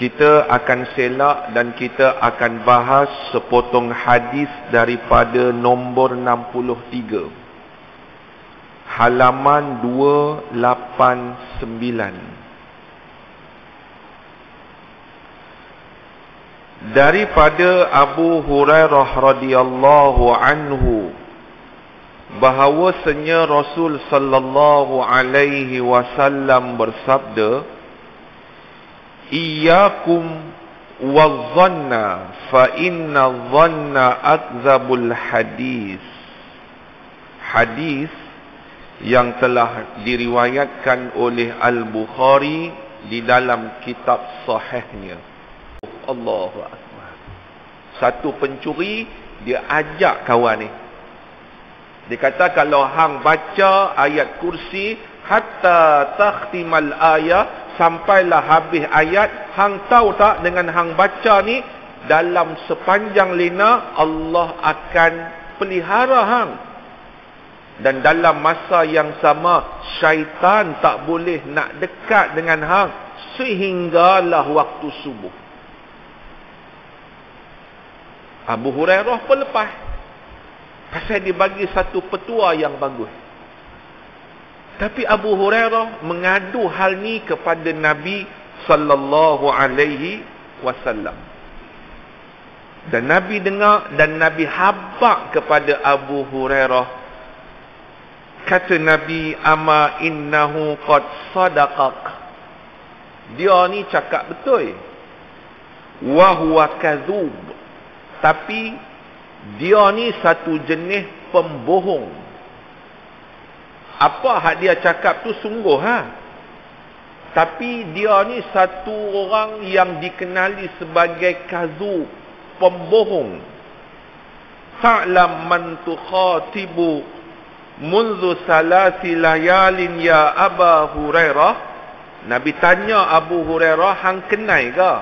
Kita akan selak dan kita akan bahas sepotong hadis daripada nombor 63. Halaman 289. Daripada Abu Hurairah radhiyallahu anhu bahawasanya Rasul sallallahu alaihi wasallam bersabda, Iyyakum wadh-dhanna fa inna dhanna akdzabul hadis. Hadis yang telah diriwayatkan oleh Al-Bukhari di dalam kitab sahihnya. Allahu akbar. Satu pencuri dia ajak kawan ni. Dia kata kalau hang baca ayat kursi hatta takhtimal ayat, sampailah habis ayat, hang tahu tak dengan hang baca ni dalam sepanjang lina Allah akan pelihara hang. Dan dalam masa yang sama syaitan tak boleh nak dekat dengan hang sehinggalah waktu subuh. Abu Hurairah pun lepas. Pasal dia bagi satu petua yang bagus. Tapi Abu Hurairah mengadu hal ni kepada Nabi sallallahu alaihi wasallam. Dan Nabi dengar dan Nabi habaq kepada Abu Hurairah. Kata Nabi, ama innahu qad sadaqaq. Dia ni cakap betul. Wa huwa kadzub. Tapi dia ni satu jenis pembohong. Apa hak dia cakap tu sungguh Tapi dia ni satu orang yang dikenali sebagai kadzub, pembohong. Ta'lam man tukhatibu munzu salasi layalin ya Aba Hurairah. Nabi tanya Abu Hurairah, hang kenai ke?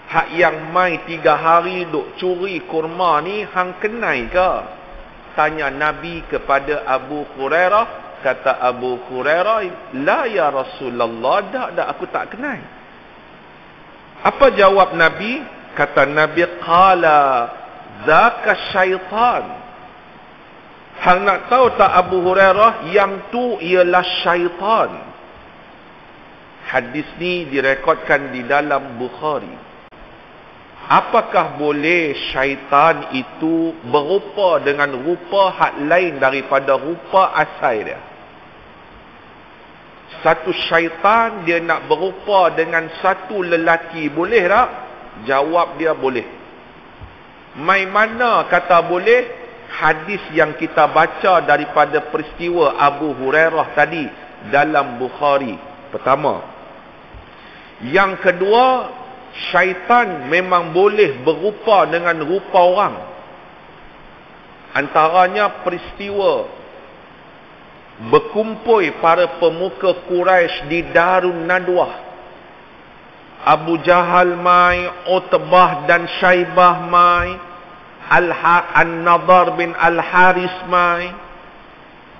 Hak yang mai 3 hari duk curi kurma ni, hang kenai ke? Tanya Nabi kepada Abu Hurairah. Kata Abu Hurairah, la ya Rasulullah, dak aku tak kenal. Apa jawab Nabi? Kata Nabi, qala zaka syaitan. Hang nak tahu tak Abu Hurairah, yang tu ialah syaitan. Hadis ni direkodkan di dalam Bukhari. Apakah boleh syaitan itu berupa dengan rupa hak lain daripada rupa asal dia? Satu syaitan dia nak berupa dengan satu lelaki, boleh tak? Jawab dia boleh. Mai mana kata boleh? Hadis yang kita baca daripada peristiwa Abu Hurairah tadi dalam Bukhari. Pertama. Yang kedua, syaitan memang boleh berupa dengan rupa orang. Antaranya peristiwa berkumpul para pemuka Quraisy di Darun Nadwah. Abu Jahal mai, Utbah dan Syaibah mai, An-Nadhr bin Al-Haris mai.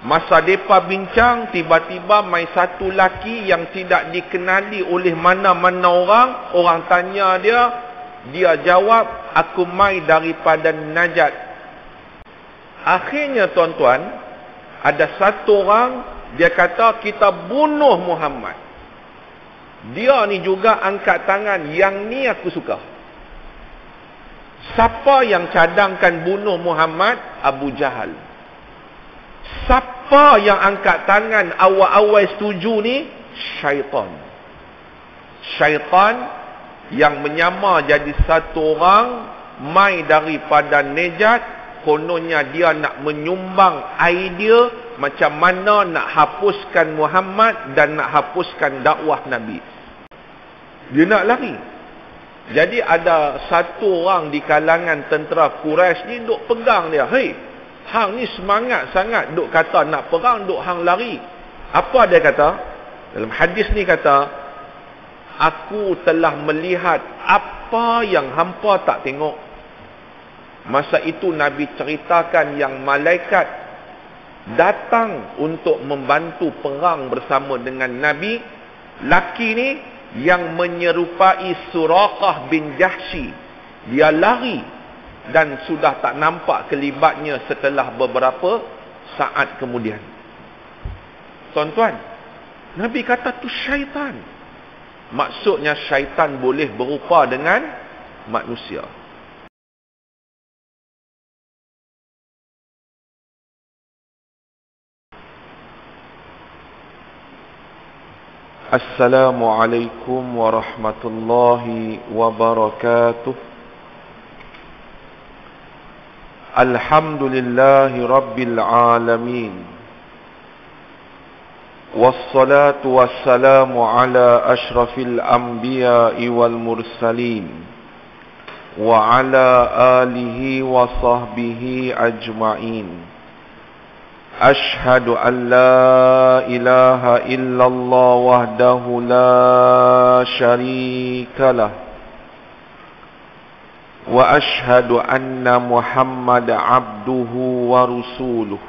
Masa mereka bincang, tiba-tiba mai satu laki yang tidak dikenali oleh mana-mana orang. Orang tanya dia, dia jawab, aku mai daripada Najd. Akhirnya tuan-tuan, ada satu orang, dia kata kita bunuh Muhammad. Dia ni juga angkat tangan, yang ni aku suka. Siapa yang cadangkan bunuh Muhammad? Abu Jahal. Siapa yang angkat tangan awal-awal setuju ni? Syaitan. Syaitan yang menyamar jadi satu orang, mai daripada Najd. Kononnya dia nak menyumbang idea macam mana nak hapuskan Muhammad dan nak hapuskan dakwah Nabi. Dia nak lari. Jadi ada satu orang di kalangan tentera Quraisy ni duk pegang dia. Hei, hang ni semangat sangat duk kata nak perang, duk hang lari. Apa dia kata? Dalam hadis ni kata, aku telah melihat apa yang hampa tak tengok. Masa itu Nabi ceritakan yang malaikat datang untuk membantu perang bersama dengan Nabi. Laki ni yang menyerupai Suraqah bin Jahsy. Dia lari dan sudah tak nampak kelibatnya setelah beberapa saat kemudian. Tuan-tuan, Nabi kata tu syaitan. Maksudnya syaitan boleh berupa dengan manusia. Assalamualaikum warahmatullahi wabarakatuh. Alhamdulillahi rabbil alamin. Wassalatu wassalamu ala ashrafil anbiya'i wal mursalin wa ala alihi wa sahbihi ajma'in. Ashhadu an la ilaha illallah wahdahu la syarika lah. Wa ashhadu anna Muhammad abduhu wa rasuluh.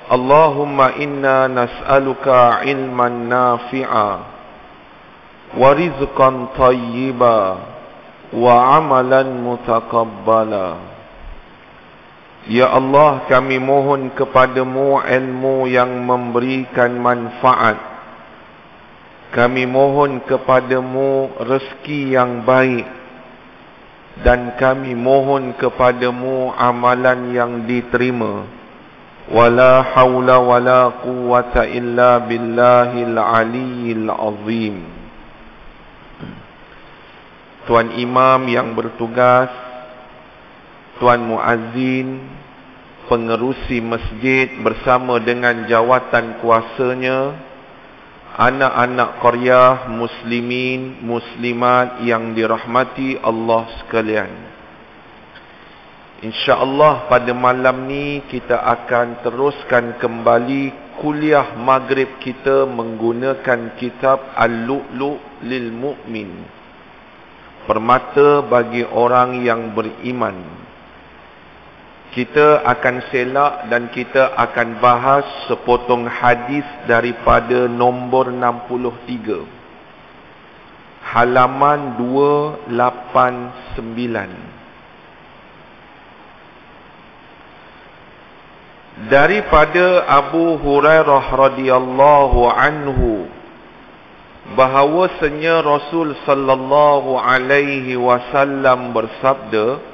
Allahumma inna nas'aluka ilman nafi'a wa rizqan tayyiba wa amalan mutakabbala. Ya Allah, kami mohon kepadamu ilmu yang memberikan manfaat. Kami mohon kepadamu rezeki yang baik. Dan kami mohon kepadamu amalan yang diterima. Wala hawla wala quwwata illa billahil aliyyil azim. Tuan Imam yang bertugas, Tuan Muazzin, pengerusi masjid bersama dengan jawatan kuasanya, anak-anak qaryah muslimin, muslimat yang dirahmati Allah sekalian. InsyaAllah pada malam ni kita akan teruskan kembali kuliah maghrib kita menggunakan kitab Al-Lu'lu' lil Mu'min, permata bagi orang yang beriman. Kita akan selak dan kita akan bahas sepotong hadis daripada nombor 63. Halaman 289. Daripada Abu Hurairah radhiyallahu anhu bahawasanya Rasul sallallahu alaihi wasallam bersabda,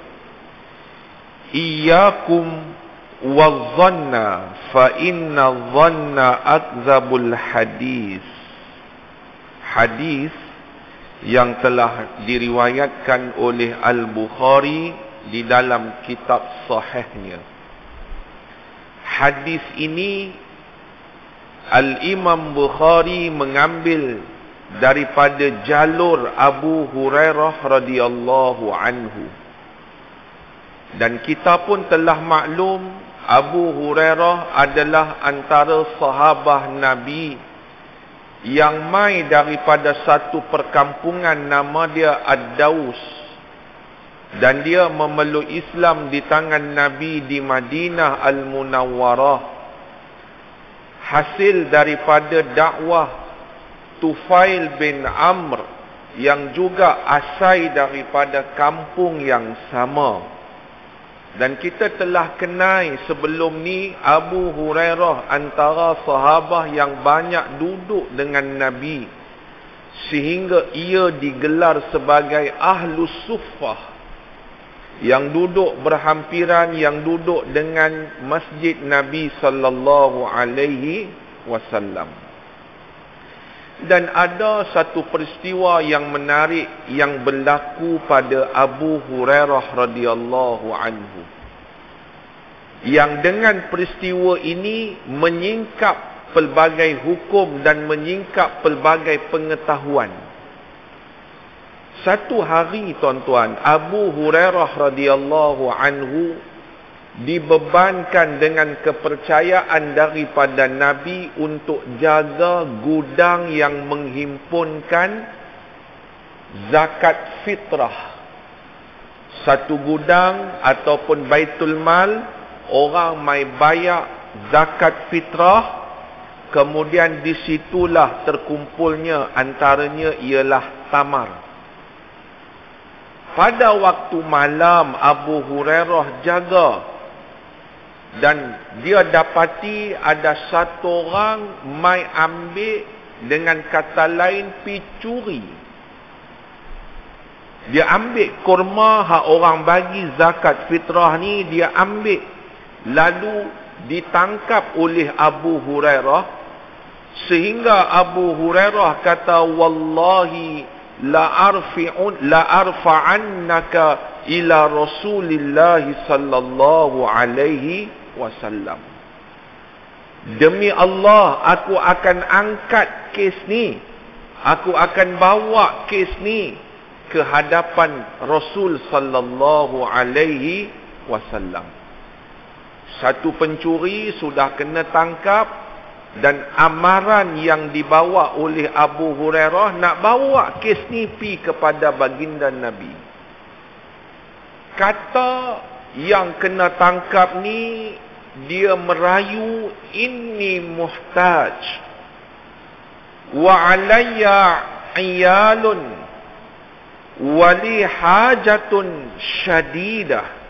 Iyyakum wadh-dhanna fa inna dhanna akdzabul hadis. Hadis yang telah diriwayatkan oleh Al-Bukhari di dalam kitab sahihnya. Hadis ini Al-Imam Bukhari mengambil daripada jalur Abu Hurairah radhiyallahu anhu. Dan kita pun telah maklum Abu Hurairah adalah antara sahabah Nabi yang mai daripada satu perkampungan nama dia Ad-Daus. Dan dia memeluk Islam di tangan Nabi di Madinah Al-Munawwarah. Hasil daripada dakwah Tufail bin Amr yang juga asal daripada kampung yang sama. Dan kita telah kenal sebelum ni Abu Hurairah antara sahabah yang banyak duduk dengan Nabi, sehingga ia digelar sebagai Ahlus Suffah, yang duduk berhampiran, yang duduk dengan masjid Nabi sallallahu alaihi wasallam. Dan ada satu peristiwa yang menarik yang berlaku pada Abu Hurairah radhiyallahu anhu, yang dengan peristiwa ini menyingkap pelbagai hukum dan menyingkap pelbagai pengetahuan. Satu hari, tuan-tuan, Abu Hurairah radhiyallahu anhu dibebankan dengan kepercayaan daripada Nabi untuk jaga gudang yang menghimpunkan zakat fitrah. Satu gudang ataupun baitul mal, orang mai bayar zakat fitrah, Kemudian disitulah terkumpulnya, antaranya ialah tamar. Pada waktu malam Abu Hurairah jaga, dan dia dapati ada satu orang mai ambil, dengan kata lain pi curi. Dia ambil kurma hak orang bagi zakat fitrah ni, dia ambil. Lalu ditangkap oleh Abu Hurairah, sehingga Abu Hurairah kata, wallahi la arfa'annaka ila Rasulillah sallallahu alaihi wasallam. Demi Allah, aku akan angkat kes ni, aku akan bawa kes ni ke hadapan Rasul sallallahu alaihi wasallam. Satu pencuri sudah kena tangkap, dan amaran yang dibawa oleh Abu Hurairah nak bawa kes ni pi kepada baginda Nabi. Kata yang kena tangkap ni, dia merayu, inni muhtaj wa alayya iyalun wa li hajatun syadidah.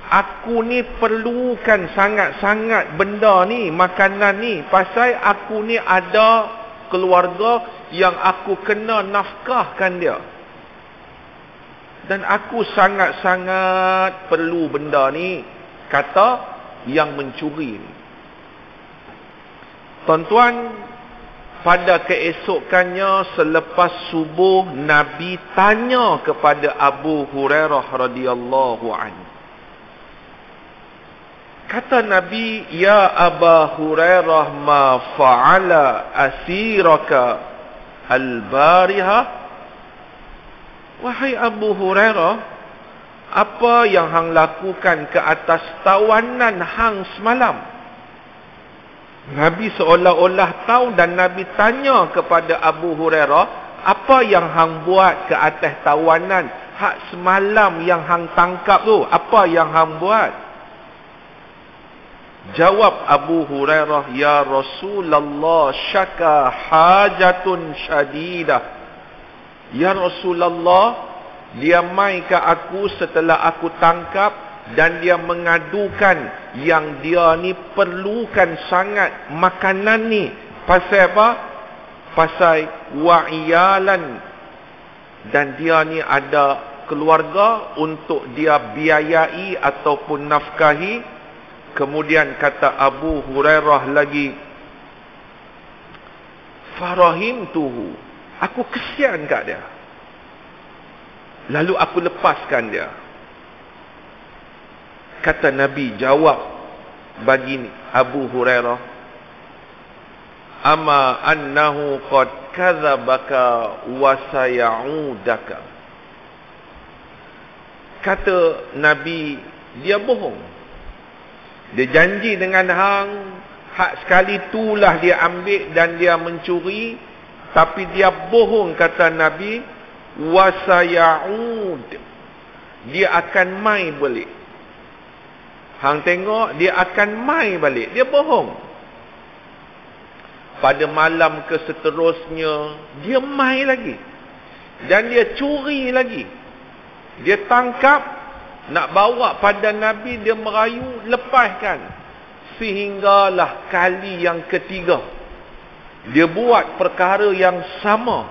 Aku ni perlukan sangat-sangat benda ni, makanan ni, pasal aku ni ada keluarga yang aku kena nafkahkan dia, dan aku sangat-sangat perlu benda ni, kata yang mencuri ni. Tuan-tuan, pada keesokannya selepas subuh, Nabi tanya kepada Abu Hurairah radhiyallahu anhu. Kata Nabi, ya Aba Hurairah, ma fa'ala asiraka al-bariha? Wahai Abu Hurairah, apa yang hang lakukan ke atas tawanan hang semalam? Nabi seolah-olah tahu, dan Nabi tanya kepada Abu Hurairah, apa yang hang buat ke atas tawanan hak semalam yang hang tangkap tu? Apa yang hang buat? Jawab Abu Hurairah, ya Rasulullah, syaka hajatun syadidah. Ya Rasulullah, dia mai ke aku setelah aku tangkap, dan dia mengadukan yang dia ni perlukan sangat makanan ni. Pasal apa? Pasal wa'iyalan, dan dia ni ada keluarga untuk dia biayai ataupun nafkahi. Kemudian kata Abu Hurairah lagi, farahimtuhu, aku kesian kat dia, lalu aku lepaskan dia. Kata Nabi, jawab bagi Abu Hurairah, amma annahu qad kadzabaka wa sayauddaka. Kata Nabi, dia bohong. Dia janji dengan hang, hak sekali itulah dia ambil dan dia mencuri, tapi dia bohong, kata Nabi, wa sayaud, dia akan mai balik. Hang tengok, dia akan mai balik. Dia bohong. Pada malam ke seterusnya, dia mai lagi, dan dia curi lagi. Dia tangkap, nak bawa pada Nabi, dia merayu, lepaskan. Sehinggalah kali yang ketiga dia buat perkara yang sama.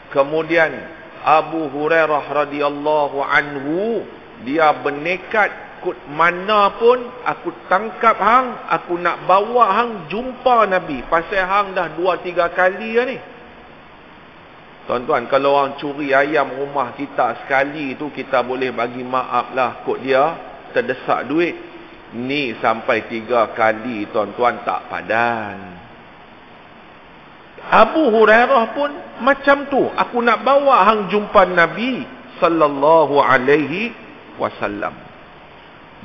Kemudian Abu Hurairah radhiyallahu anhu, dia bernekat, kut mana pun aku tangkap hang, aku nak bawa hang jumpa Nabi. Pasal hang dah 2-3 kali dah ni. Tuan-tuan, kalau orang curi ayam rumah kita sekali tu, kita boleh bagi maaf lah, kot dia terdesak duit. Ni sampai 3 kali, tuan-tuan, tak padan. Abu Hurairah pun macam tu. Aku nak bawa hang jumpa Nabi sallallahu alaihi wasallam.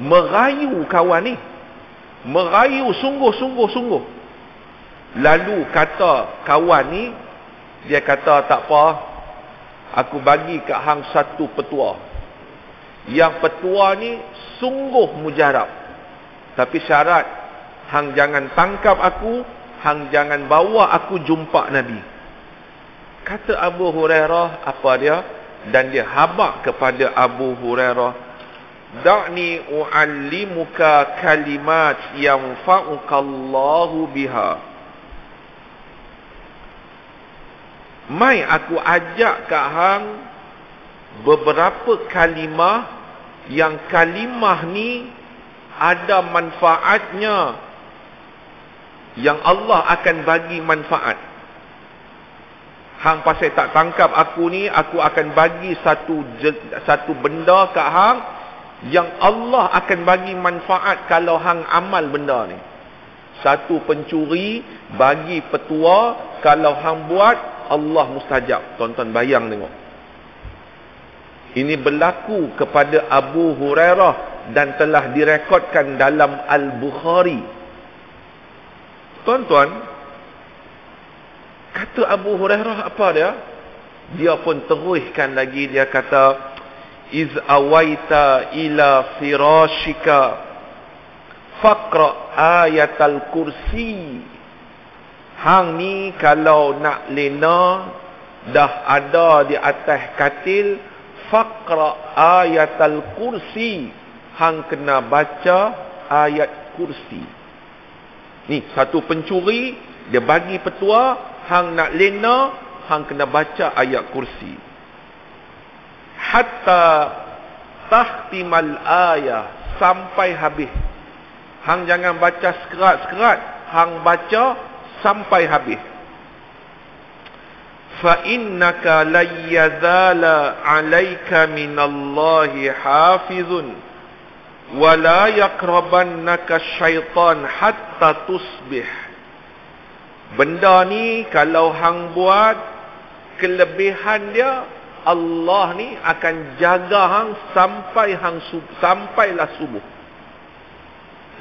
Merayu kawan ni. Merayu sungguh-sungguh. Lalu kata kawan ni, dia kata, tak apa, aku bagi kat hang satu petua. Yang petua ni sungguh mujarab. Tapi syarat, hang jangan tangkap aku, hang jangan bawa aku jumpa Nabi. Kata Abu Hurairah, apa dia? Dan dia habaq kepada Abu Hurairah, da'ni u'allimuka kalimat yanfa'uka Allahu biha. Mai aku ajak kat hang beberapa kalimah yang kalimah ni ada manfaatnya, yang Allah akan bagi manfaat. Hang pasal tak tangkap aku ni, aku akan bagi satu benda kat hang yang Allah akan bagi manfaat kalau hang amal benda ni. Satu pencuri bagi petua, kalau hang buat Allah mustajab. Tonton bayang tengok. Ini berlaku kepada Abu Hurairah dan telah direkodkan dalam Al-Bukhari. Tuan-tuan, kata Abu Hurairah apa dia? Dia pun teruskan lagi, dia kata, iz awaita ila firashika faqra ayatal kursi. Hang ni kalau nak lena, dah ada di atas katil, faqra ayatal kursi. Hang kena baca ayat kursi. Ni satu pencuri, dia bagi petua, hang nak lena, hang kena baca ayat kursi. Hatta tahtimal ayah, sampai habis. Hang jangan baca sekerat-sekerat, hang baca sampai habis. Fa innaka la yazala 'alaika minallahi hafizun wa la yaqrabannaka syaitan hatta tusbih. Benda ni kalau hang buat, kelebihan dia Allah ni akan jaga hang sampailah subuh.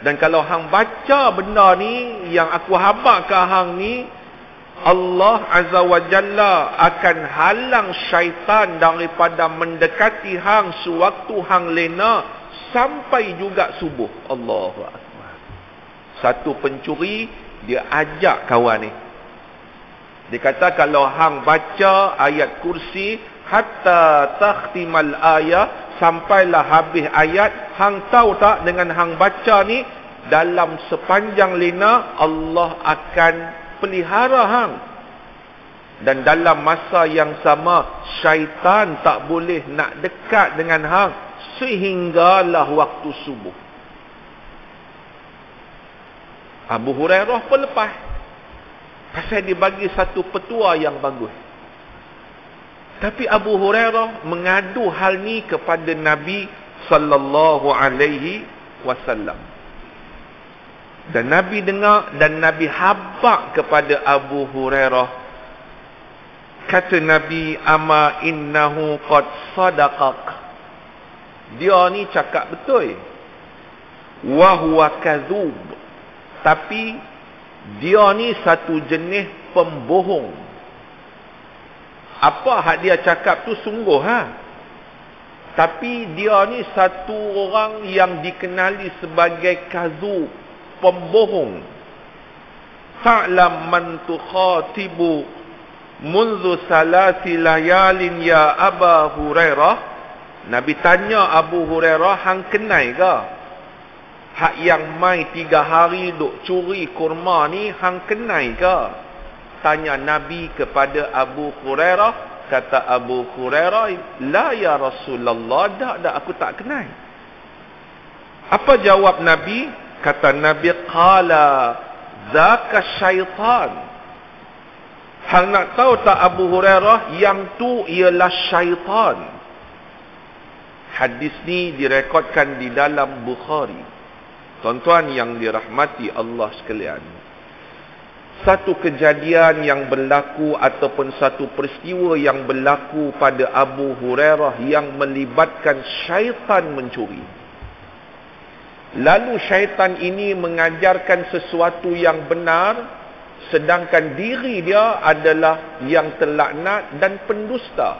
Dan kalau hang baca benda ni yang aku habaq ke hang ni, Allah Azza wa Jalla akan halang syaitan daripada mendekati hang sewaktu hang lena sampai juga subuh. Allahu Akbar. Satu pencuri, dia ajak kawan ni. Dia kata kalau hang baca ayat kursi hatta takhtimal ayat, sampailah habis ayat, hang tahu tak dengan hang baca ni, dalam sepanjang lena Allah akan pelihara hang. Dan dalam masa yang sama, syaitan tak boleh nak dekat dengan hang sehinggalah waktu subuh. Abu Hurairah pun lepas, pasal dia bagi satu petua yang bagus. Tapi Abu Hurairah mengadu hal ni kepada Nabi sallallahu alaihi wasallam. Dan Nabi dengar dan Nabi habaq kepada Abu Hurairah. Kata Nabi, ama innahu qad sadaqaq. Dia ni cakap betul. Wa huwa kadzub. Tapi dia ni satu jenis pembohong. Apa hak dia cakap tu sungguh Tapi dia ni satu orang yang dikenali sebagai kadzub, pembohong. Ta'lam man tukhatibu mundu salasi layalin ya Aba Hurairah. Nabi tanya Abu Hurairah, hang kenal ke? Hak yang mai 3 hari duk curi kurma ni, hang kenal ke? Tanya Nabi kepada Abu Hurairah. Kata Abu Hurairah, la ya Rasulullah, dak aku tak kenal. Apa jawab Nabi? Kata Nabi, qala zaka syaitan. Hang nak tahu tak Abu Hurairah, yang tu ialah syaitan. Hadis ni direkodkan di dalam Bukhari. Tuan-tuan yang dirahmati Allah sekalian, satu kejadian yang berlaku ataupun satu peristiwa yang berlaku pada Abu Hurairah yang melibatkan syaitan mencuri. Lalu syaitan ini mengajarkan sesuatu yang benar, sedangkan diri dia adalah yang terlaknat dan pendusta.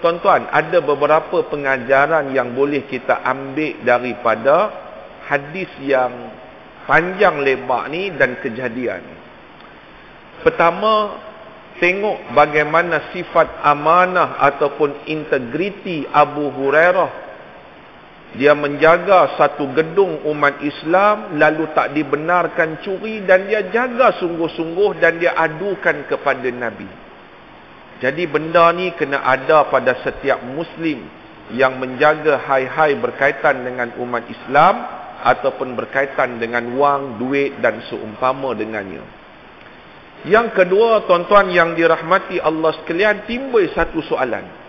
Tuan-tuan, ada beberapa pengajaran yang boleh kita ambil daripada hadis yang panjang lebar ni dan kejadian. Pertama, tengok bagaimana sifat amanah ataupun integriti Abu Hurairah. Dia menjaga satu gedung umat Islam, lalu tak dibenarkan curi, dan dia jaga sungguh-sungguh dan dia adukan kepada Nabi. Jadi benda ni kena ada pada setiap Muslim yang menjaga hai-hai berkaitan dengan umat Islam ataupun berkaitan dengan wang, duit dan seumpama dengannya. Yang kedua, tuan-tuan yang dirahmati Allah sekalian, timbul satu soalan.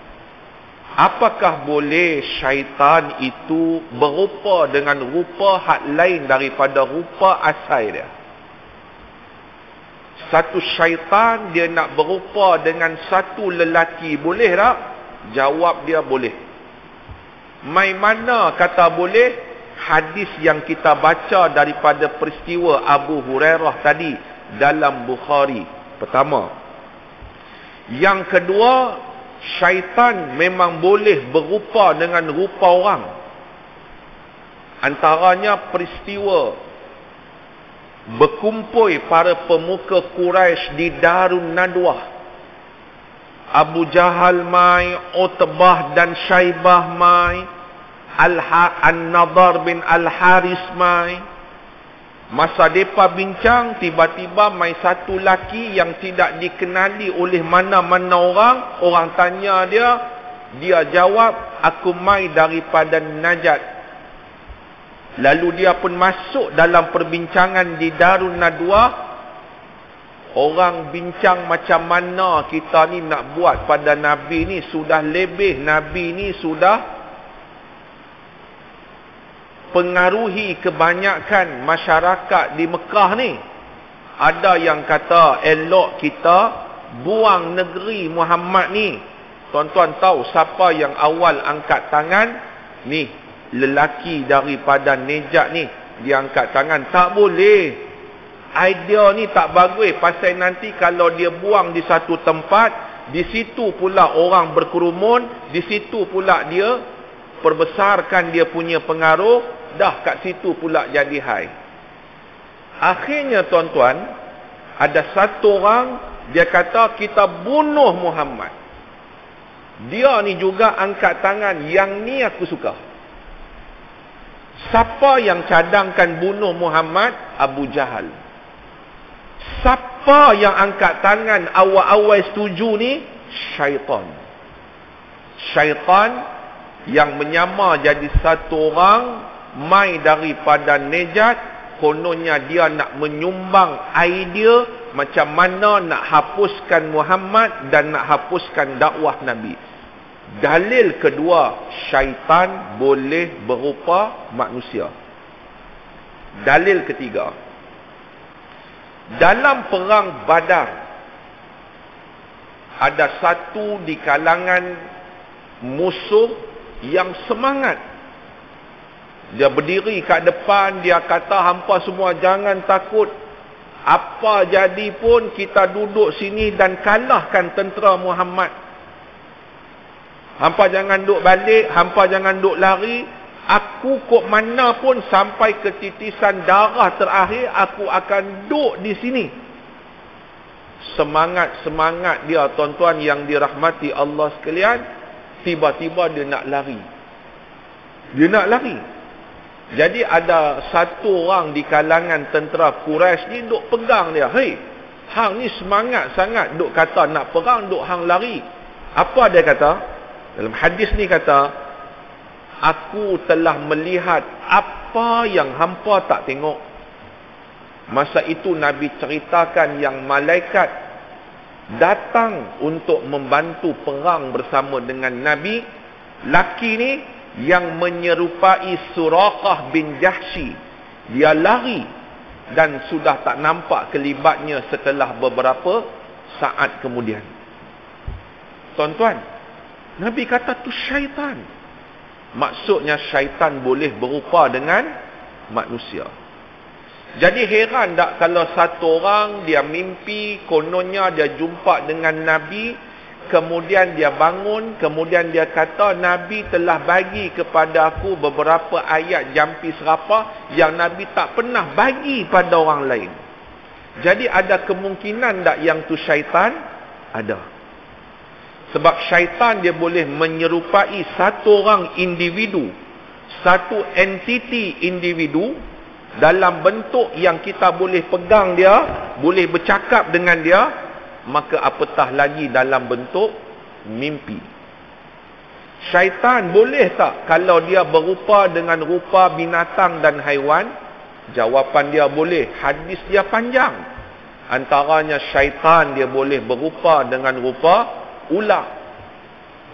Apakah boleh syaitan itu berupa dengan rupa hak lain daripada rupa asal dia? Satu syaitan dia nak berupa dengan satu lelaki, boleh tak? Jawab dia boleh. Mai mana kata boleh? Hadis yang kita baca daripada peristiwa Abu Hurairah tadi dalam Bukhari. Pertama. Yang kedua, syaitan memang boleh berupa dengan rupa orang. Antaranya peristiwa berkumpul para pemuka Quraisy di Darun Nadwah. Abu Jahal mai, Utbah dan Syaibah mai, An-Nadar bin Al-Haris mai. Masa mereka bincang, tiba-tiba mai satu laki yang tidak dikenali oleh mana-mana orang. Orang tanya dia jawab, aku mai daripada Najat. Lalu dia pun masuk dalam perbincangan di Darun Nadwah. Orang bincang macam mana kita ni nak buat pada Nabi ni. Sudah lebih Nabi ni sudah pengaruhi kebanyakan masyarakat di Mekah ni. Ada yang kata elok kita buang negeri Muhammad ni. Tuan-tuan tahu siapa yang awal angkat tangan? Ni, lelaki daripada Najat ni. Dia angkat tangan. Tak boleh. Idea ni tak bagus. Pasal nanti kalau dia buang di satu tempat, di situ pula orang berkerumun, di situ pula dia perbesarkan dia punya pengaruh. Dah kat situ pula jadi hai. Akhirnya tuan-tuan, ada satu orang, dia kata kita bunuh Muhammad. Dia ni juga angkat tangan, yang ni aku suka. Siapa yang cadangkan bunuh Muhammad? Abu Jahal. Siapa yang angkat tangan awal-awal setuju ni? Syaitan. Syaitan yang menyamar jadi satu orang, mai daripada Najat. Kononnya dia nak menyumbang idea macam mana nak hapuskan Muhammad dan nak hapuskan dakwah Nabi. Dalil kedua, syaitan boleh berupa manusia. Dalil ketiga, dalam perang Badar ada satu di kalangan musuh yang semangat. Dia berdiri kat depan, dia kata hampa semua jangan takut. Apa jadi pun kita duduk sini dan kalahkan tentera Muhammad. Hampa jangan duk balik, hampa jangan duk lari. Aku kok mana pun sampai ke titisan darah terakhir, aku akan duduk di sini. Semangat-semangat dia tuan-tuan yang dirahmati Allah sekalian. Tiba-tiba dia nak lari. Dia nak lari. Jadi ada satu orang di kalangan tentera Quraisy ni duk pegang dia. Hei, hang ni semangat sangat duk kata nak perang, duk hang lari. Apa dia kata? Dalam hadis ni kata, aku telah melihat apa yang hampa tak tengok. Masa itu Nabi ceritakan yang malaikat datang untuk membantu perang bersama dengan Nabi. Laki ni yang menyerupai Suraqah bin Jahsy, dia lari dan sudah tak nampak kelibatnya setelah beberapa saat kemudian. Tuan-tuan, Nabi kata tu syaitan. Maksudnya syaitan boleh berupa dengan manusia. Jadi heran tak kalau satu orang dia mimpi, kononnya dia jumpa dengan Nabi. kemudian dia bangun, kemudian dia kata, Nabi telah bagi kepada aku beberapa ayat jampi serapah yang Nabi tak pernah bagi pada orang lain. Jadi ada kemungkinan tak yang tu syaitan? Ada. Sebab syaitan dia boleh menyerupai satu orang individu, satu entiti individu dalam bentuk yang kita boleh pegang dia, boleh bercakap dengan dia, maka apatah lagi dalam bentuk mimpi. Syaitan boleh tak kalau dia berupa dengan rupa binatang dan haiwan? Jawapan dia boleh. Hadis dia panjang. Antaranya syaitan dia boleh berupa dengan rupa ular,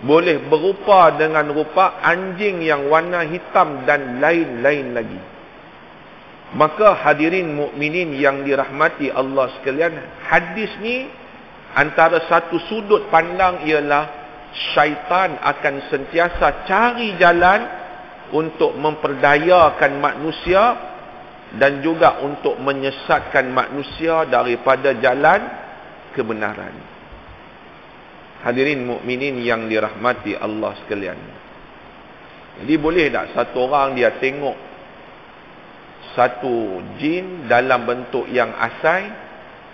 boleh berupa dengan rupa anjing yang warna hitam dan lain-lain lagi. Maka hadirin mukminin yang dirahmati Allah sekalian, hadis ni antara satu sudut pandang ialah syaitan akan sentiasa cari jalan untuk memperdayakan manusia dan juga untuk menyesatkan manusia daripada jalan kebenaran. Hadirin mukminin yang dirahmati Allah sekalian. Jadi boleh tak satu orang dia tengok satu jin dalam bentuk yang asai?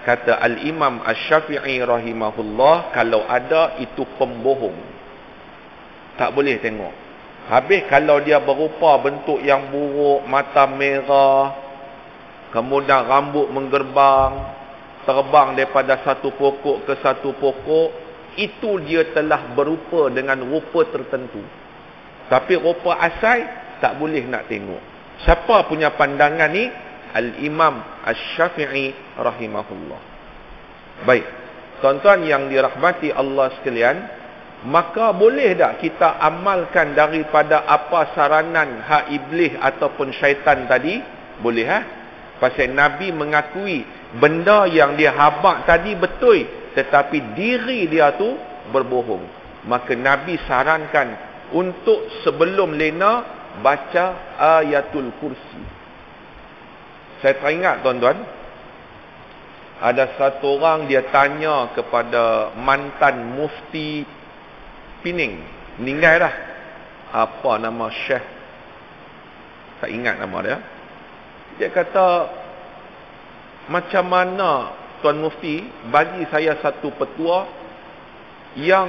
Kata Al-Imam Asy-Syafi'i rahimahullah, kalau ada itu pembohong. Tak boleh tengok. Habis kalau dia berupa bentuk yang buruk, mata merah, kemudian rambut menggerbang, terbang daripada satu pokok ke satu pokok, itu dia telah berupa dengan rupa tertentu. Tapi rupa asal tak boleh nak tengok. Siapa punya pandangan ni? Al-Imam Asy-Syafi'i rahimahullah. Baik, tuan-tuan yang dirahmati Allah sekalian, maka boleh tak kita amalkan daripada apa saranan hak iblis ataupun syaitan tadi? Boleh ha? Pasal Nabi mengakui benda yang dia habaq tadi betul, tetapi diri dia tu berbohong. Maka Nabi sarankan untuk sebelum lena baca ayatul kursi. Saya teringat tuan-tuan, ada satu orang dia tanya kepada mantan mufti Pening, meninggal dah. Apa nama Syekh? Tak ingat nama dia. Dia kata, macam mana Tuan Mufti bagi saya satu petua yang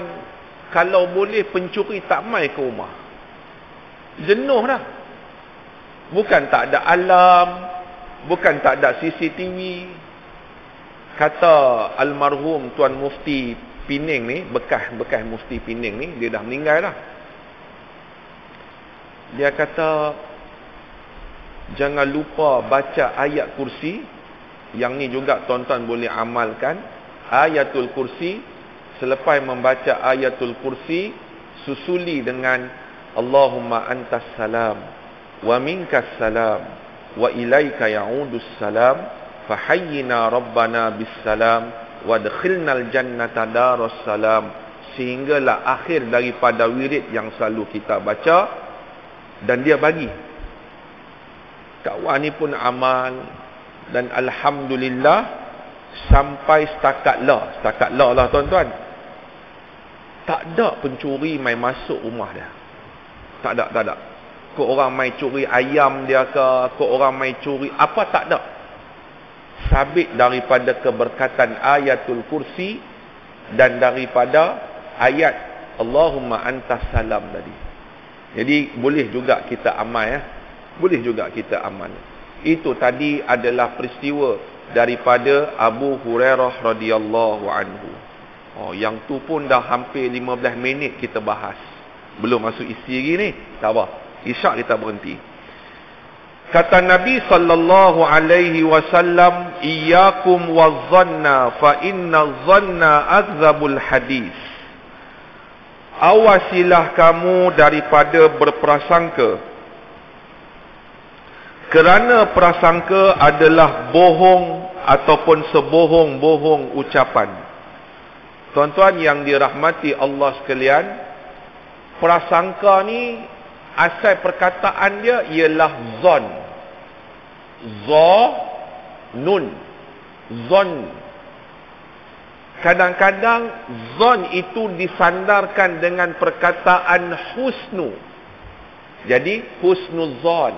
kalau boleh pencuri tak mai ke rumah. Jenuh dah. Bukan tak ada alarm, bukan tak ada CCTV. Kata almarhum Tuan Mufti Pening ni, bekas Mufti Pening ni, dia dah meninggal dah. Dia kata, jangan lupa baca ayat kursi. Yang ni juga tuan-tuan boleh amalkan. Ayatul kursi. Selepas membaca ayatul kursi, susuli dengan Allahumma antas salam wa minkas salam wa ilaika ya'udus salam fahayyina rabbana bis salam wadkhilnal jannata daras salam, sehinggalah akhir daripada wirid yang selalu kita baca. Dan dia bagi kawan ni pun amal, dan alhamdulillah sampai setakat lah tuan-tuan, tak ada pencuri mai masuk rumah dia. Tak ada. Kok orang mai curi ayam dia ke, kok orang mai curi apa, tak ada. Sabit daripada keberkatan ayatul kursi dan daripada ayat Allahumma antas salam tadi. Jadi boleh juga kita amal ya. Boleh juga kita amal. Itu tadi adalah peristiwa daripada Abu Hurairah radhiyallahu anhu. Yang tu pun dah hampir 15 minit kita bahas. Belum masuk isi lagi ni. Tak apa. Isyak kita berhenti. Kata Nabi sallallahu alaihi wasallam, "Iyyakum wadh-dhanna fa inna dhanna akdzabul hadis." Awasilah kamu daripada berprasangka, kerana prasangka adalah bohong ataupun sebohong-bohong ucapan. Tuan-tuan yang dirahmati Allah sekalian, prasangka ni asal perkataan dia ialah zon. Nun. Zon. kadang-kadang zon itu disandarkan dengan perkataan husnu. Jadi husnuzon,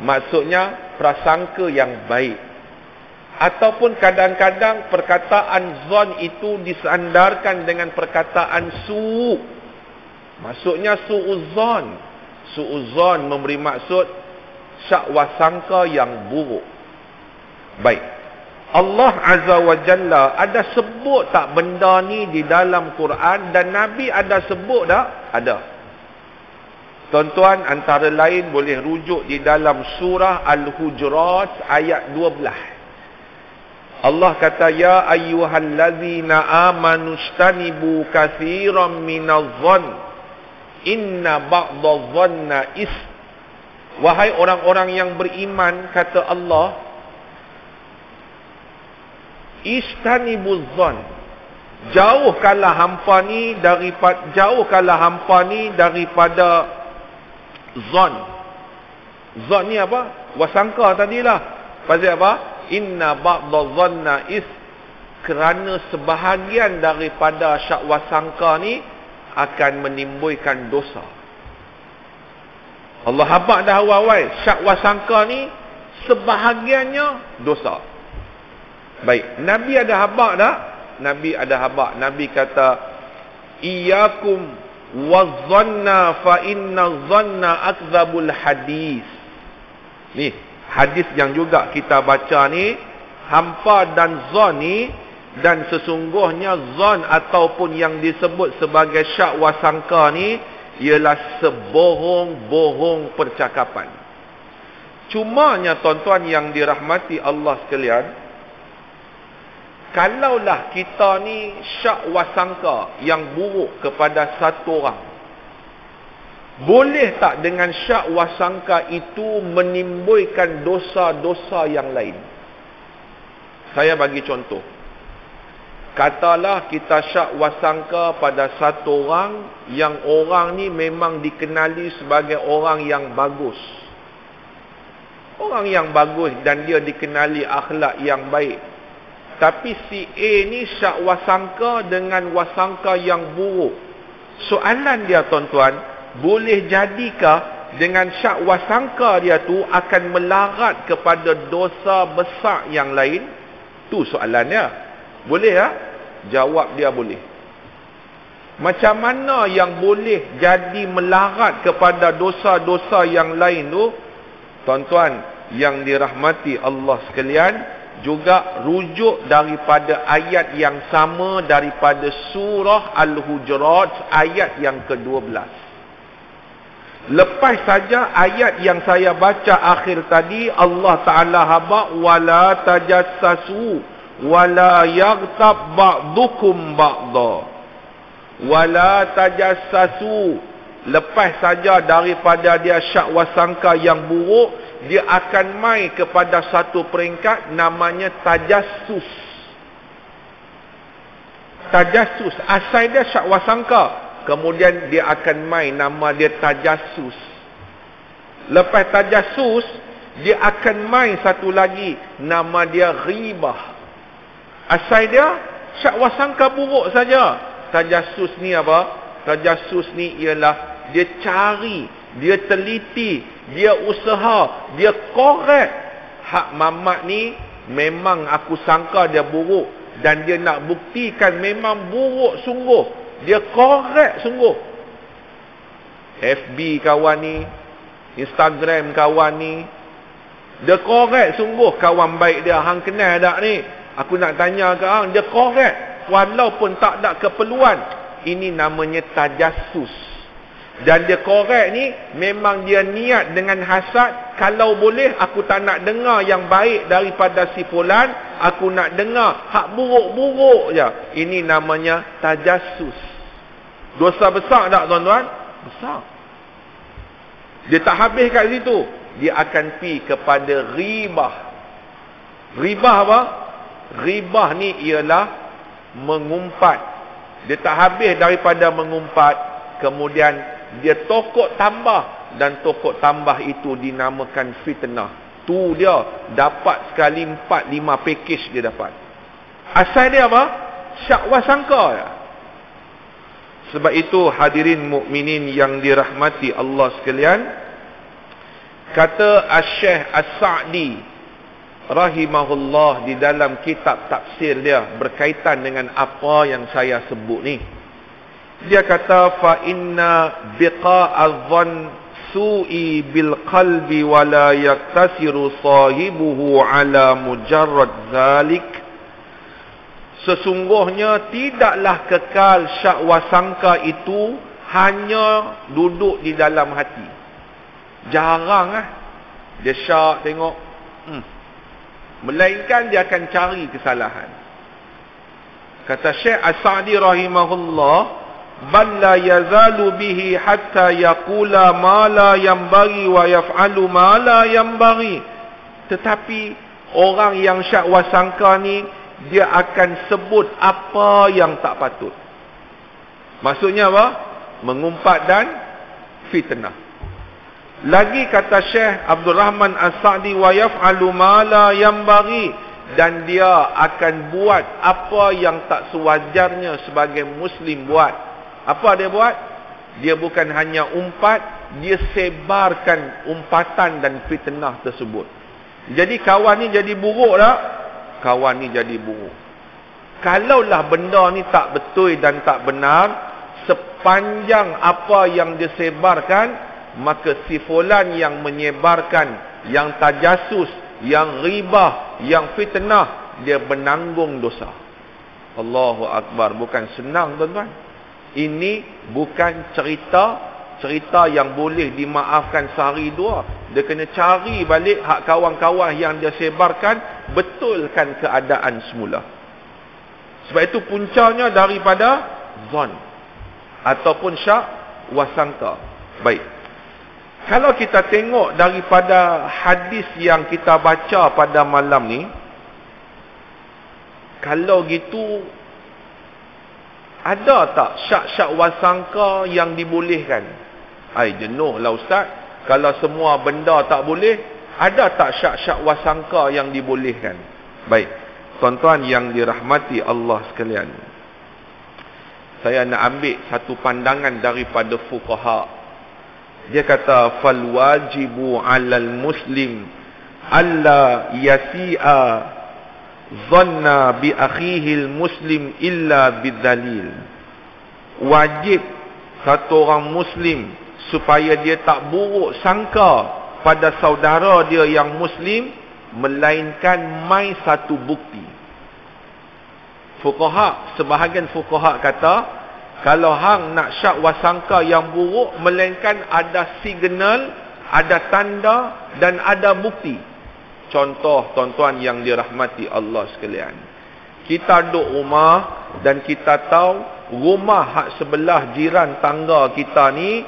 maksudnya prasangka yang baik. Ataupun kadang-kadang perkataan zon itu disandarkan dengan perkataan su'. Maksudnya su'uzon. Su'uzon memberi maksud syakwasangka yang buruk. Baik. Allah Azza wa Jalla ada sebut tak benda ni di dalam Quran, dan Nabi ada sebut tak? Ada. Tuan-tuan, antara lain boleh rujuk di dalam surah Al-Hujurat ayat 12. Allah kata, ya ayyuhallazina amanu istanibu katsiran minadh-dhann inna ba'dadh-dhanna Wahai orang-orang yang beriman, kata Allah, istanibuz-dhann, jauhkanlah hampa ni daripada zon. Zon ni apa? Wasangka tadilah. Pasal apa? Inna ba'dadh-dhanna kerana sebahagian daripada syakwasangka ni akan menimbulkan dosa. Allah habaq dah awal-awal, syakwasangka ni sebahagiannya dosa. Baik, Nabi ada habaq tak? Nabi ada habaq. Nabi kata, iyyakum waz-zanna fa inna zanna akdzabul hadis. Ni hadis yang juga kita baca ni, hampa dan zon ni, dan sesungguhnya zon ataupun yang disebut sebagai syakwasangka ni ialah sebohong-bohong percakapan. Cumanya tuan-tuan yang dirahmati Allah sekalian, kalaulah kita ni syakwasangka yang buruk kepada satu orang, boleh tak dengan syakwasangka itu menimbulkan dosa-dosa yang lain? Saya bagi contoh. Katalah kita syakwasangka pada satu orang yang orang ni memang dikenali sebagai orang yang bagus. Orang yang bagus dan dia dikenali akhlak yang baik. Tapi si A ni syakwasangka dengan wasangka yang buruk. Soalan dia tuan-tuan, boleh jadikah dengan syakwasangka dia tu akan melarat kepada dosa besar yang lain? Tu soalannya. Boleh tak? Jawab dia boleh. Macam mana yang boleh jadi melarat kepada dosa-dosa yang lain tu? Tuan-tuan yang dirahmati Allah sekalian, juga rujuk daripada ayat yang sama daripada surah Al-Hujurat ayat yang ke-12. Lepas saja ayat yang saya baca akhir tadi, Allah Ta'ala habaq wala tajassasu wala yaghtab ba'dukum ba'da. Wala tajassasu, lepas saja daripada dia syakwasangka yang buruk, dia akan mai kepada satu peringkat namanya tajassus. Tajassus asal dia syakwasangka, kemudian dia akan mai nama dia tajassus. Lepas tajassus, dia akan mai satu lagi nama dia ghibah. Asal dia syakwasangka buruk saja. Tajassus ni apa? Tajassus ni ialah dia cari, dia teliti, dia usaha, dia korek. Hak Mamat ni memang aku sangka dia buruk, dan dia nak buktikan memang buruk sungguh. Dia korek sungguh. FB kawan ni, Instagram kawan ni, dia korek sungguh kawan baik dia. Hang kenal tak ni? Aku nak tanya ke hang, dia korek walaupun tak ada keperluan. Ini namanya tajassus. Dan dia korek ni memang dia niat dengan hasad, kalau boleh aku tak nak dengar yang baik daripada si fulan, aku nak dengar hak buruk-buruk je. Ini namanya tajassus. Dosa besar tak tuan-tuan? Besar. Dia tak habis kat situ, dia akan pi kepada ghibah. Ghibah apa? Ghibah ni ialah mengumpat. Dia tak habis daripada mengumpat, kemudian dia tokok tambah, dan tokok tambah itu dinamakan fitnah. Tu dia dapat sekali 4-5 package dia dapat. Asal dia apa? syakwa sangka ya. Sebab itu hadirin mukminin yang dirahmati Allah sekalian, kata Asy-Syaikh As-Sa'di rahimahullah di dalam kitab tafsir dia berkaitan dengan apa yang saya sebut ni. Dia kata fa inna biqa'adh-dhann su'i bil qalbi wa la yaktasiru sahibuhu ala mujarrad zalik. Sesungguhnya tidaklah kekal syakwa sangka itu hanya duduk di dalam hati. Jarang dia syak tengok. Melainkan dia akan cari kesalahan. Kata Syekh As-Sa'di rahimahullah, bal la yazalu bihi hatta yaqula ma la yanbaghi wa yaf'alu ma la yanbaghi. Tetapi orang yang syakwa sangka ni, dia akan sebut apa yang tak patut. Maksudnya apa? Mengumpat dan fitnah. Lagi kata Syekh Abdul Rahman As-Sa'di, wa yaf'alu ma la yanbaghi, dan dia akan buat apa yang tak sewajarnya sebagai muslim buat. Apa dia buat? Dia bukan hanya umpat, dia sebarkan umpatan dan fitnah tersebut. Jadi kawan ni jadi buruk tak? Kawan ni jadi buruk. Kalaulah benda ni tak betul dan tak benar, sepanjang apa yang dia sebarkan, maka si fulan yang menyebarkan, yang tajasus, yang ghibah, yang fitnah, dia menanggung dosa. Allahu Akbar. Bukan senang tuan-tuan. Ini bukan cerita yang boleh dimaafkan sehari dua. Dia kena cari balik hak kawan-kawan yang dia sebarkan, betulkan keadaan semula. Sebab itu puncanya daripada zon ataupun syak wasangka. Baik. Kalau kita tengok daripada hadis yang kita baca pada malam ni, kalau gitu, ada tak syak-syak wasangka yang dibolehkan? Jenuhlah Ustaz. Kalau semua benda tak boleh, ada tak syak-syak wasangka yang dibolehkan? Baik, tuan-tuan yang dirahmati Allah sekalian, saya nak ambil satu pandangan daripada fuqaha. Dia kata, fal wajibu 'alal muslim alla yasi'a dhanna bi akhihi muslim illa bidzalil. Wajib satu orang muslim supaya dia tak buruk sangka pada saudara dia yang muslim, melainkan mai satu bukti. Fuqaha, sebahagian fuqaha kata, kalau hang nak syak wasangka yang buruk, melainkan ada signal, ada tanda dan ada bukti. Contoh tuan-tuan yang dirahmati Allah sekalian, kita duduk rumah dan kita tahu rumah hak sebelah jiran tangga kita ni,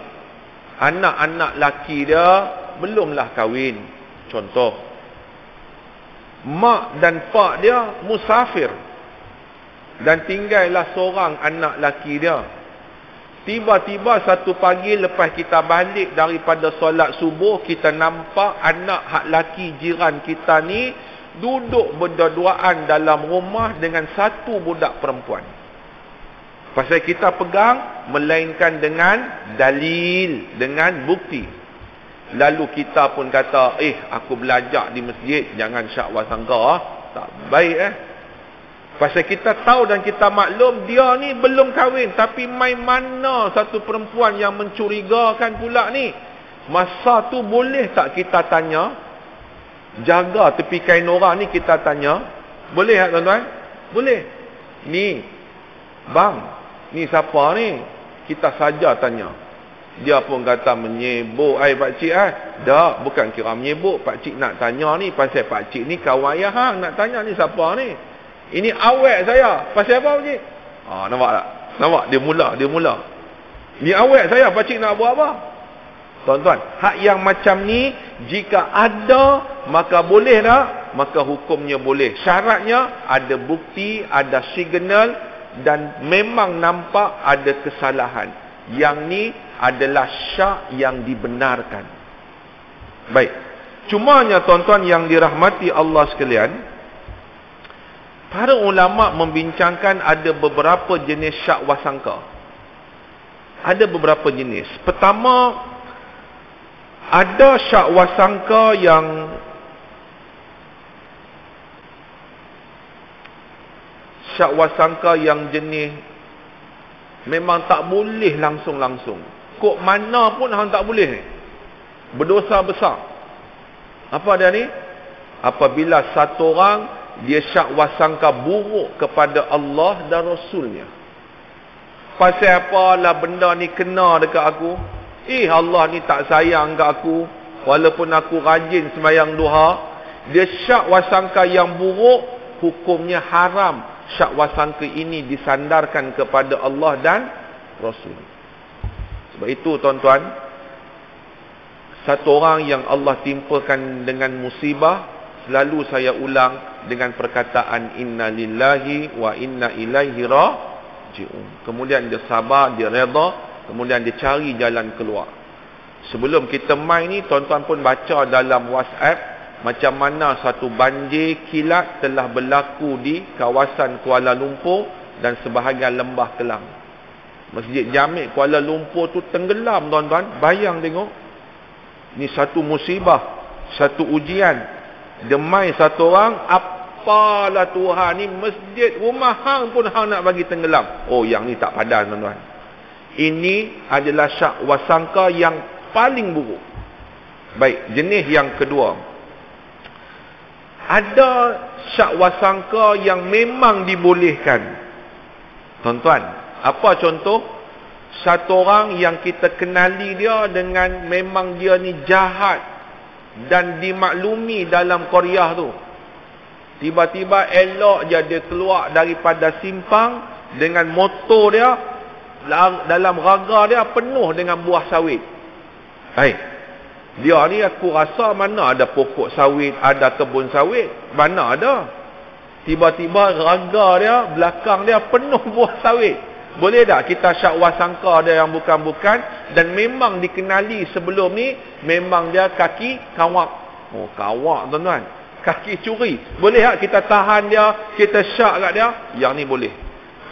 anak-anak laki dia belumlah kahwin. Contoh, mak dan pak dia musafir dan tinggallah seorang anak laki dia. Tiba-tiba satu pagi lepas kita balik daripada solat subuh, kita nampak anak hak laki jiran kita ni duduk berdua-duaan dalam rumah dengan satu budak perempuan. Pasal kita pegang, melainkan dengan dalil, dengan bukti. Lalu kita pun kata, aku belajar di masjid, jangan syak wasangka. Tak baik Pasal kita tahu dan kita maklum dia ni belum kahwin, tapi mai mana satu perempuan yang mencurigakan pula ni. Masa tu boleh tak kita tanya, jaga tepi kain orang ni, kita tanya, boleh tak tuan-tuan? Boleh. Ni bang, ni siapa ni? Kita saja tanya. Dia pun kata menyebut, pakcik dah, bukan kira menyebut, pakcik nak tanya ni pasal pakcik ni kawan ayah hang, nak tanya ni siapa ni? Ini awet saya. Pasal apa pakcik? Nampak tak? Nampak? Dia mula. Ni awet saya. Pakcik nak buat apa? Tuan-tuan, hak yang macam ni, jika ada, maka boleh tak? Maka hukumnya boleh. Syaratnya, ada bukti, ada signal, dan memang nampak ada kesalahan. Yang ni adalah syak yang dibenarkan. Baik. Cumanya tuan-tuan yang dirahmati Allah sekalian, Para ulama membincangkan ada beberapa jenis syak wasangka. Ada beberapa jenis. Pertama, ada syak wasangka yang jenis memang tak boleh langsung-langsung. Kok mana pun hang tak boleh ni. Berdosa besar. Apa dia ni? Apabila satu orang dia syak wasangka buruk kepada Allah dan Rasulnya. Pasal apalah benda ni kena dekat aku? Allah ni tak sayang kat aku. Walaupun aku rajin sembahyang duha. Dia syak wasangka yang buruk, hukumnya haram. Syak wasangka ini disandarkan kepada Allah dan Rasul. Sebab itu tuan-tuan, satu orang yang Allah timpakan dengan musibah, selalu saya ulang dengan perkataan inna lillahi wa inna ilaihi raji'un. Kemudian dia sabar, dia redha, kemudian dia cari jalan keluar. Sebelum kita main ni, tuan-tuan pun baca dalam WhatsApp macam mana satu banjir kilat telah berlaku di kawasan Kuala Lumpur dan sebahagian Lembah Kelang. Masjid Jamik Kuala Lumpur tu tenggelam, tuan-tuan. Bayang tengok. Ni satu musibah, satu ujian. Demai satu orang, apalah Tuhan ni, masjid rumah hang pun hang nak bagi tenggelam. Oh, yang ni tak padan, tuan-tuan. Ini adalah syak wasangka yang paling buruk. Baik, jenis yang kedua. Ada syak wasangka yang memang dibolehkan. Tuan-tuan, apa contoh? Satu orang yang kita kenali dia dengan memang dia ni jahat dan dimaklumi dalam Korea tu. Tiba-tiba elok je dia keluar daripada simpang dengan motor dia, dalam raga dia penuh dengan buah sawit. Dia ni aku rasa mana ada pokok sawit, ada kebun sawit, mana ada. Tiba-tiba raga dia, belakang dia penuh buah sawit. Boleh tak kita syak wasangka dia yang bukan-bukan, dan memang dikenali sebelum ni memang dia kaki kawak. Oh, kawak, tuan-tuan. Kaki curi. Boleh tak kita tahan dia, kita syak kat dia? Yang ni boleh.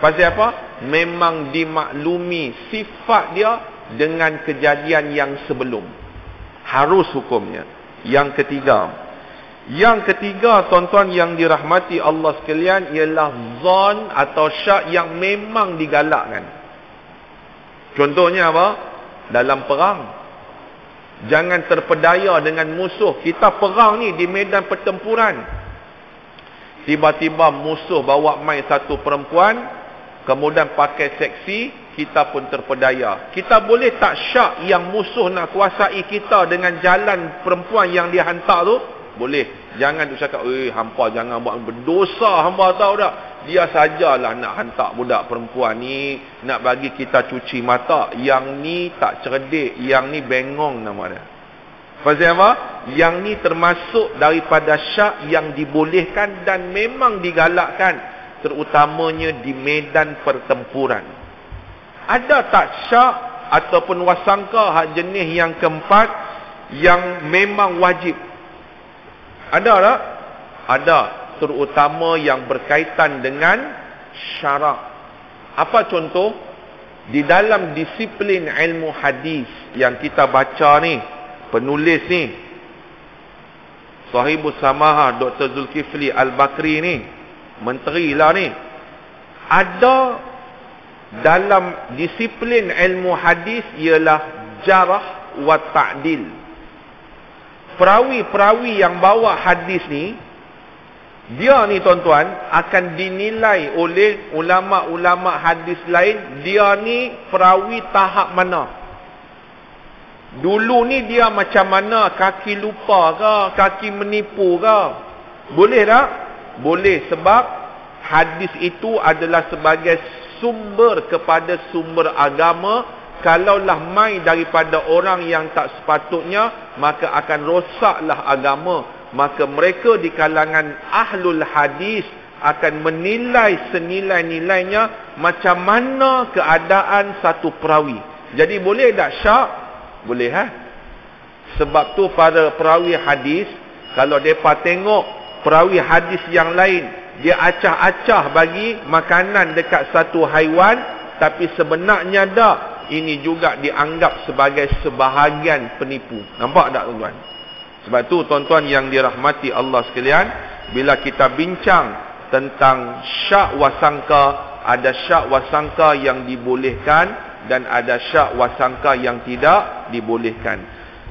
Pasal apa? Memang dimaklumi sifat dia dengan kejadian yang sebelum. Harus hukumnya. Yang ketiga, tuan-tuan yang dirahmati Allah sekalian, ialah zon atau syak yang memang digalakkan. Contohnya apa? Dalam perang. Jangan terpedaya dengan musuh. Kita perang ni di medan pertempuran. Tiba-tiba musuh bawa mai satu perempuan, kemudian pakai seksi, kita pun terpedaya. Kita boleh tak syak yang musuh nak kuasai kita dengan jalan perempuan yang dia hantar tu? Boleh. Jangan tu cakap, hampa jangan buat berdosa, hampa tahu tak? Dia sajalah nak hantar budak perempuan ni, nak bagi kita cuci mata. Yang ni tak cerdik, yang ni bengong nama dia. Pasal apa? Yang ni termasuk daripada syak yang dibolehkan dan memang digalakkan, terutamanya di medan pertempuran. Ada tak syak ataupun wasangka hak jenis yang keempat yang memang wajib? Ada tak? Ada, terutama yang berkaitan dengan syarak. Apa contoh? Di dalam disiplin ilmu hadis yang kita baca ni, penulis ni, Sahibus Samaha Dr. Zulkifli Al-Bakri ni, menteri lah ni, ada dalam disiplin ilmu hadis ialah jarah wa ta'dil. Perawi-perawi yang bawa hadis ni, dia ni tuan-tuan akan dinilai oleh ulama-ulama hadis lain, dia ni perawi tahap mana. Dulu ni dia macam mana, kaki lupa ke, kaki menipu ke? Boleh tak? Boleh, sebab hadis itu adalah sebagai sumber kepada sumber agama. Kalaulah mai daripada orang yang tak sepatutnya, maka akan rosaklah agama. Maka mereka di kalangan ahlul hadis akan menilai senilai-nilainya macam mana keadaan satu perawi. Jadi boleh tak syak? Boleh, Sebab tu para perawi hadis, kalau mereka tengok perawi hadis yang lain dia acah-acah bagi makanan dekat satu haiwan, tapi sebenarnya ini juga dianggap sebagai sebahagian penipu. Nampak tak tuan-tuan? Sebab tu tuan-tuan yang dirahmati Allah sekalian, bila kita bincang tentang syak wasangka, ada syak wasangka yang dibolehkan dan ada syak wasangka yang tidak dibolehkan.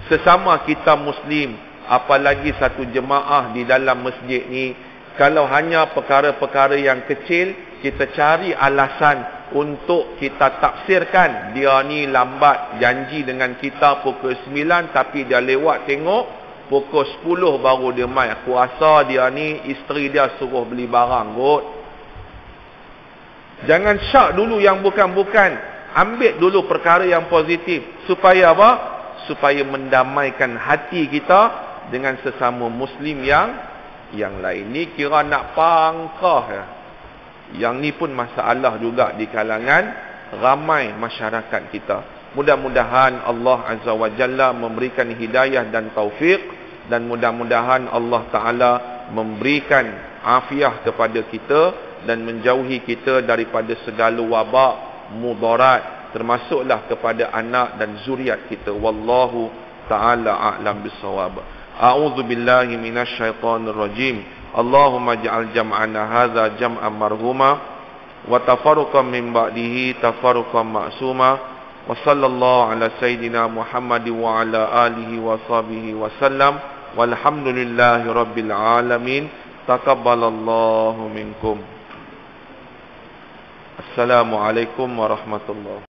Sesama kita Muslim, apalagi satu jemaah di dalam masjid ni, kalau hanya perkara-perkara yang kecil, kita cari alasan untuk kita tafsirkan. Dia ni lambat janji dengan kita pukul 9, tapi dia lewat tengok pukul 10 baru dia mai. Aku rasa dia ni isteri dia suruh beli barang kot. Jangan syak dulu yang bukan-bukan. Ambil dulu perkara yang positif. Supaya apa? Supaya mendamaikan hati kita dengan sesama Muslim yang lain. Ni kira nak pangkah ya. Yang ni pun masalah juga di kalangan ramai masyarakat kita. Mudah-mudahan Allah Azza wa Jalla memberikan hidayah dan taufik, dan mudah-mudahan Allah Ta'ala memberikan afiah kepada kita dan menjauhi kita daripada segala wabak, mudarat, termasuklah kepada anak dan zuriat kita. Wallahu Ta'ala a'lam bissawab. A'udzu billahi minasyaitonir rajim. Allahumma ja'al jam'ana hadza jam'an marhuma wa tafarruqan min ba'dihi tafarruqan ma'suma wa sallallahu ala sayidina Muhammad wa ala alihi wa sahbihi wa sallam walhamdulillahi rabbil alamin. Taqabbalallahu minkum. Assalamualaikum warahmatullahi